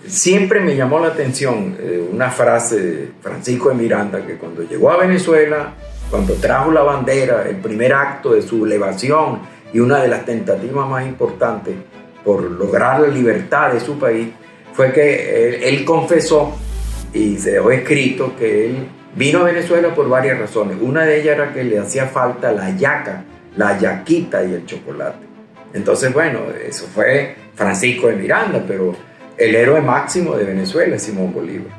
siempre me llamó la atención una frase de Francisco de Miranda, que cuando llegó a Venezuela, cuando trajo la bandera, el primer acto de sublevación y una de las tentativas más importantes por lograr la libertad de su país, fue que él confesó y se dejó escrito que él vino a Venezuela por varias razones. Una de ellas era que le hacía falta la yaca, la yaquita y el chocolate. Entonces, bueno, eso fue Francisco de Miranda, pero el héroe máximo de Venezuela es Simón Bolívar.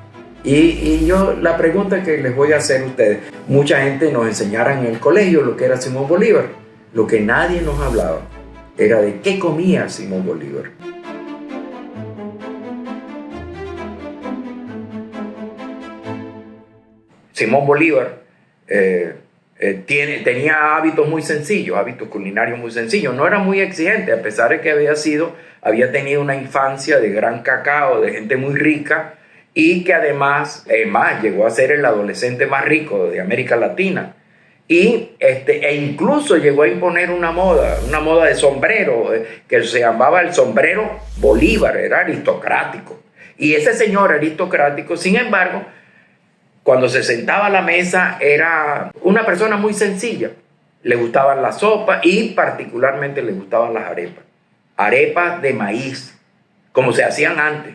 Y yo, la pregunta que les voy a hacer a ustedes, mucha gente nos enseñara en el colegio lo que era Simón Bolívar. Lo que nadie nos hablaba era de qué comía Simón Bolívar. Simón Bolívar tenía hábitos muy sencillos, hábitos culinarios muy sencillos. No era muy exigente, a pesar de que había tenido una infancia de gran cacao, de gente muy rica, y que además llegó a ser el adolescente más rico de América Latina. E incluso llegó a imponer una moda de sombrero, que se llamaba el sombrero Bolívar, era aristocrático. Y ese señor aristocrático, sin embargo, cuando se sentaba a la mesa era una persona muy sencilla. Le gustaban las sopas y particularmente le gustaban las arepas. Arepas de maíz, como se hacían antes.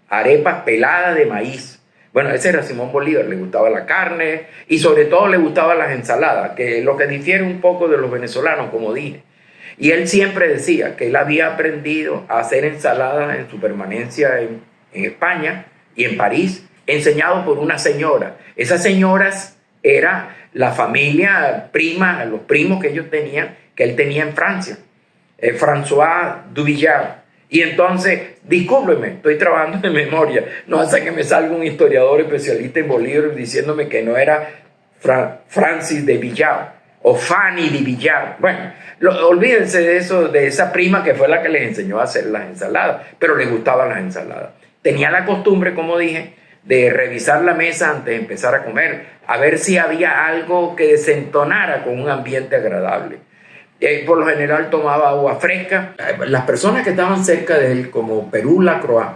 Arepas peladas de maíz. Bueno, ese era Simón Bolívar. Le gustaba la carne y sobre todo le gustaban las ensaladas, que es lo que difiere un poco de los venezolanos, como dije. Y él siempre decía que él había aprendido a hacer ensaladas en su permanencia en España y en París, enseñado por una señora. Esas señoras era la familia prima, los primos que él tenía en Francia, François Duvillard. Y entonces, discúlpeme, estoy trabajando de memoria, no hace que me salga un historiador especialista en Bolívar diciéndome que no era Francis de Villard o Fanny de Villard. Bueno, olvídense de eso, de esa prima que fue la que les enseñó a hacer las ensaladas, pero les gustaban las ensaladas. Tenía la costumbre, como dije, de revisar la mesa antes de empezar a comer, a ver si había algo que desentonara con un ambiente agradable. Por lo general tomaba agua fresca. Las personas que estaban cerca de él, como Perú Lacroix,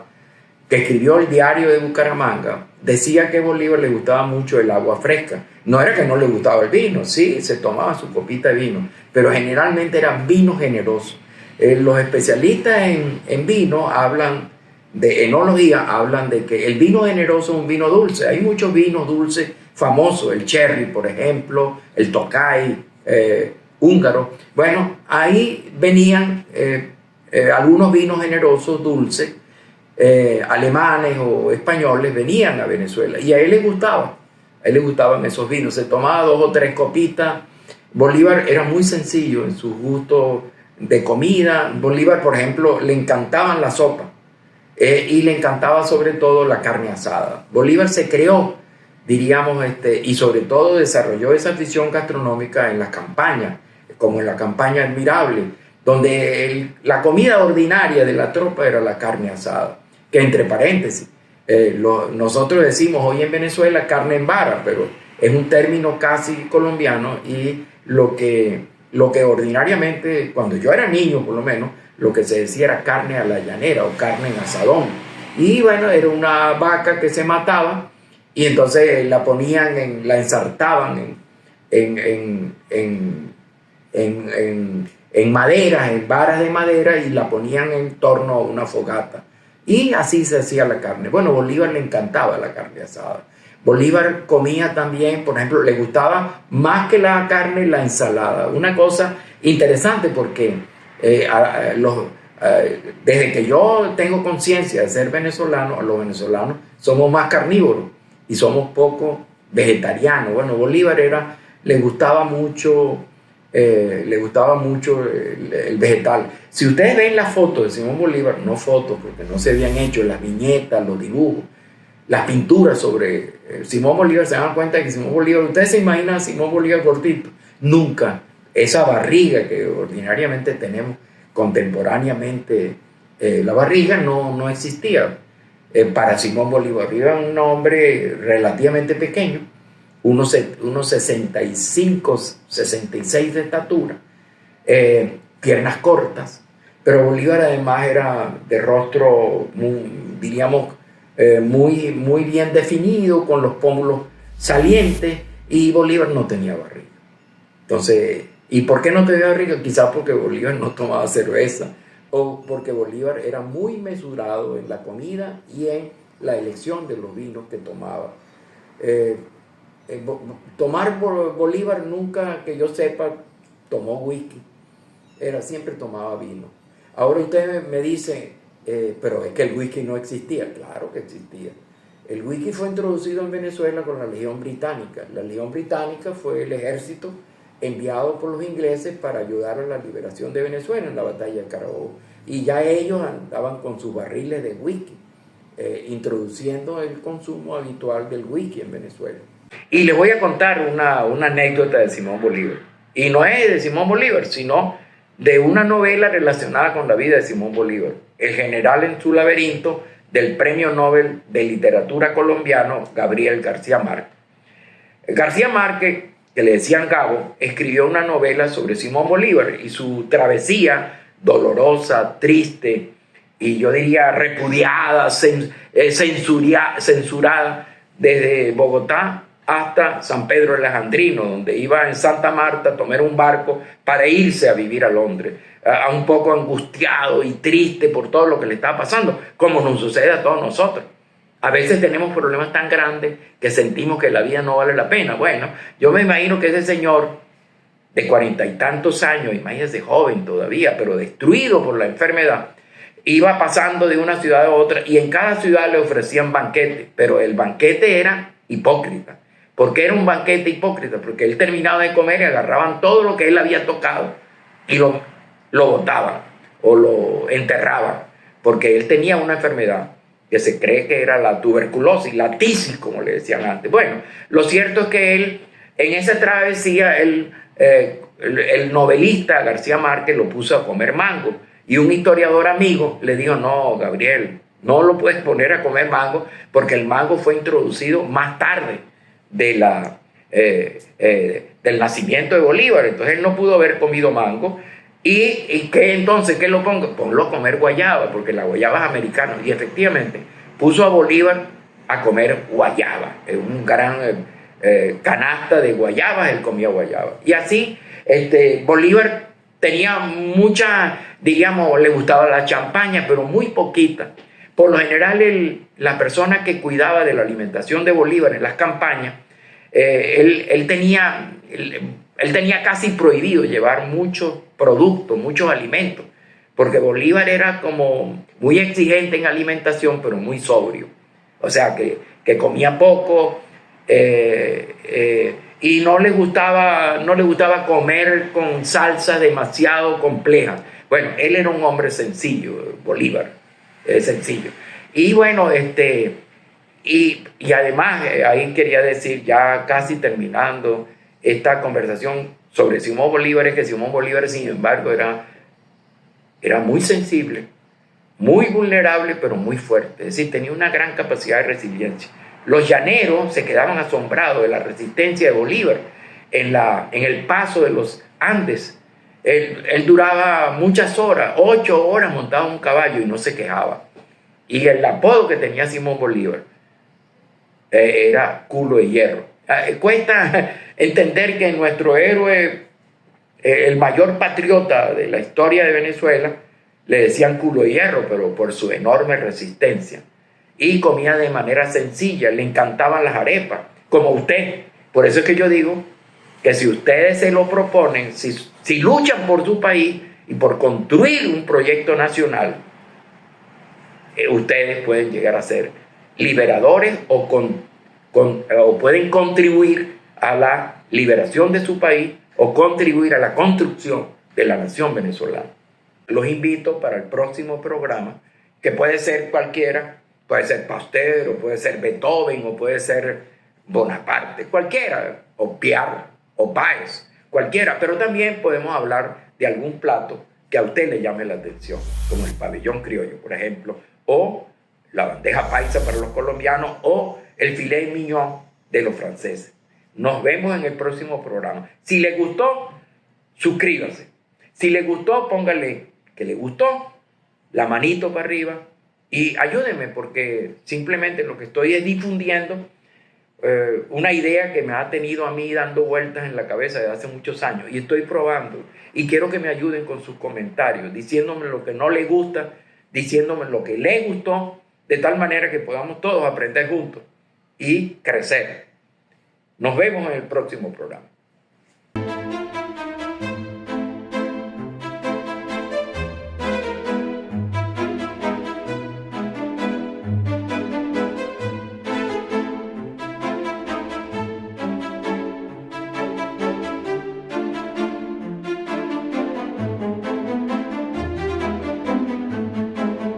que escribió el Diario de Bucaramanga, decía que a Bolívar le gustaba mucho el agua fresca. No era que no le gustaba el vino, sí, se tomaba su copita de vino, pero generalmente era vino generoso. Los especialistas en vino de enología hablan de que el vino generoso es un vino dulce. Hay muchos vinos dulces famosos, el Cherry, por ejemplo, el Tokay, húngaro. Bueno, ahí venían algunos vinos generosos, dulces, alemanes o españoles, venían a Venezuela y a él le gustaban esos vinos. Se tomaba 2 o 3 copitas. Bolívar era muy sencillo en sus gustos de comida. Bolívar, por ejemplo, le encantaban las sopas. Y le encantaba sobre todo la carne asada. Bolívar se creó, diríamos, y sobre todo desarrolló esa afición gastronómica en las campañas, como en la campaña Admirable, donde la comida ordinaria de la tropa era la carne asada, que entre paréntesis, nosotros decimos hoy en Venezuela carne en vara, pero es un término casi colombiano y lo que ordinariamente, cuando yo era niño por lo menos, lo que se decía era carne a la llanera o carne en asadón. Y bueno, era una vaca que se mataba y entonces la ensartaban en maderas, en varas de madera y la ponían en torno a una fogata. Y así se hacía la carne. Bueno, a Bolívar le encantaba la carne asada. Bolívar comía también, por ejemplo, le gustaba más que la carne la ensalada. Una cosa interesante porque desde que yo tengo conciencia de ser venezolano, los venezolanos somos más carnívoros y somos poco vegetarianos. Bueno, Bolívar le gustaba mucho el vegetal. Si ustedes ven las fotos de Simón Bolívar, no fotos porque no se habían hecho, las viñetas, los dibujos, las pinturas sobre Simón Bolívar, se dan cuenta que Simón Bolívar, ustedes se imaginan a Simón Bolívar gordito, nunca. Esa barriga que ordinariamente tenemos contemporáneamente, la barriga no existía. Para Simón Bolívar era un hombre relativamente pequeño, unos 65, 66 de estatura, piernas cortas, pero Bolívar además era de rostro, diríamos, muy bien definido, con los pómulos salientes, y Bolívar no tenía barriga. Entonces, ¿y por qué no tenía barriga? Quizás porque Bolívar no tomaba cerveza, o porque Bolívar era muy mesurado en la comida y en la elección de los vinos que tomaba. Tomar Bolívar nunca, que yo sepa, tomó whisky, siempre tomaba vino. Ahora ustedes me dicen, pero es que el whisky no existía. Claro que existía. El whisky fue introducido en Venezuela con la Legión Británica. La Legión Británica fue el ejército enviado por los ingleses para ayudar a la liberación de Venezuela en la batalla de Carabobo. Y ya ellos andaban con sus barriles de whisky, introduciendo el consumo habitual del whisky en Venezuela. Y les voy a contar una anécdota de Simón Bolívar. Y no es de Simón Bolívar, sino de una novela relacionada con la vida de Simón Bolívar, El general en su laberinto, del Premio Nobel de Literatura colombiano Gabriel García Márquez. García Márquez, que le decían Gabo, escribió una novela sobre Simón Bolívar y su travesía dolorosa, triste y yo diría repudiada, censurada desde Bogotá hasta San Pedro el Alejandrino, donde iba en Santa Marta a tomar un barco para irse a vivir a Londres, un poco angustiado y triste por todo lo que le estaba pasando, como nos sucede a todos nosotros. A veces tenemos problemas tan grandes que sentimos que la vida no vale la pena. Bueno, yo me imagino que ese señor de 40 y tantos años, imagínese joven todavía, pero destruido por la enfermedad, iba pasando de una ciudad a otra y en cada ciudad le ofrecían banquete, pero el banquete era hipócrita. ¿Por qué era un banquete hipócrita? Porque él terminaba de comer y agarraban todo lo que él había tocado y lo botaban o lo enterraban, porque él tenía una enfermedad que se cree que era la tuberculosis, la tisis, como le decían antes. Bueno, lo cierto es que él, en esa travesía, el novelista García Márquez lo puso a comer mango, y un historiador amigo le dijo: no, Gabriel, no lo puedes poner a comer mango, porque el mango fue introducido más tarde del nacimiento de Bolívar, entonces él no pudo haber comido mango. ¿Y qué entonces? ¿Qué lo pongo? Ponlo a comer guayaba, porque la guayaba es americana. Y efectivamente puso a Bolívar a comer guayaba, un gran canasta de guayabas, él comía guayaba. Y así Bolívar tenía mucha, digamos, le gustaba la champaña, pero muy poquita. Por lo general, la persona que cuidaba de la alimentación de Bolívar en las campañas, él tenía casi prohibido llevar muchos productos, muchos alimentos, porque Bolívar era como muy exigente en alimentación, pero muy sobrio. O sea, que comía poco y no le gustaba comer con salsas demasiado complejas. Bueno, él era un hombre sencillo, Bolívar, sencillo. Y bueno, y además, ahí quería decir, ya casi terminando esta conversación sobre Simón Bolívar, es que Simón Bolívar, sin embargo, era muy sensible, muy vulnerable, pero muy fuerte. Es decir, tenía una gran capacidad de resiliencia. Los llaneros se quedaban asombrados de la resistencia de Bolívar en el paso de los Andes. Él duraba muchas horas, 8 horas montado en un caballo, y no se quejaba. Y el apodo que tenía Simón Bolívar era culo de hierro. Cuesta entender que nuestro héroe, el mayor patriota de la historia de Venezuela, le decían culo de hierro, pero por su enorme resistencia. Y comía de manera sencilla, le encantaban las arepas, como usted. Por eso es que yo digo que si ustedes se lo proponen, si luchan por su país y por construir un proyecto nacional, ustedes pueden llegar a ser liberadores o pueden contribuir a la liberación de su país o contribuir a la construcción de la nación venezolana. Los invito para el próximo programa, que puede ser cualquiera, puede ser Pasteur, o puede ser Beethoven, o puede ser Bonaparte, cualquiera, o Piar, o Páez, cualquiera, pero también podemos hablar de algún plato que a usted le llame la atención, como el pabellón criollo, por ejemplo, o la bandeja paisa para los colombianos, o el filet mignon de los franceses. Nos vemos en el próximo programa. Si les gustó, suscríbase. Si les gustó, póngale que le gustó, la manito para arriba, Y ayúdenme porque simplemente lo que estoy es difundiendo una idea que me ha tenido a mí dando vueltas en la cabeza desde hace muchos años y estoy probando y quiero que me ayuden con sus comentarios, diciéndome lo que no les gusta, diciéndome lo que les gustó, de tal manera que podamos todos aprender juntos y crecer. Nos vemos en el próximo programa.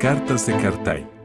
Cartas de Cartay.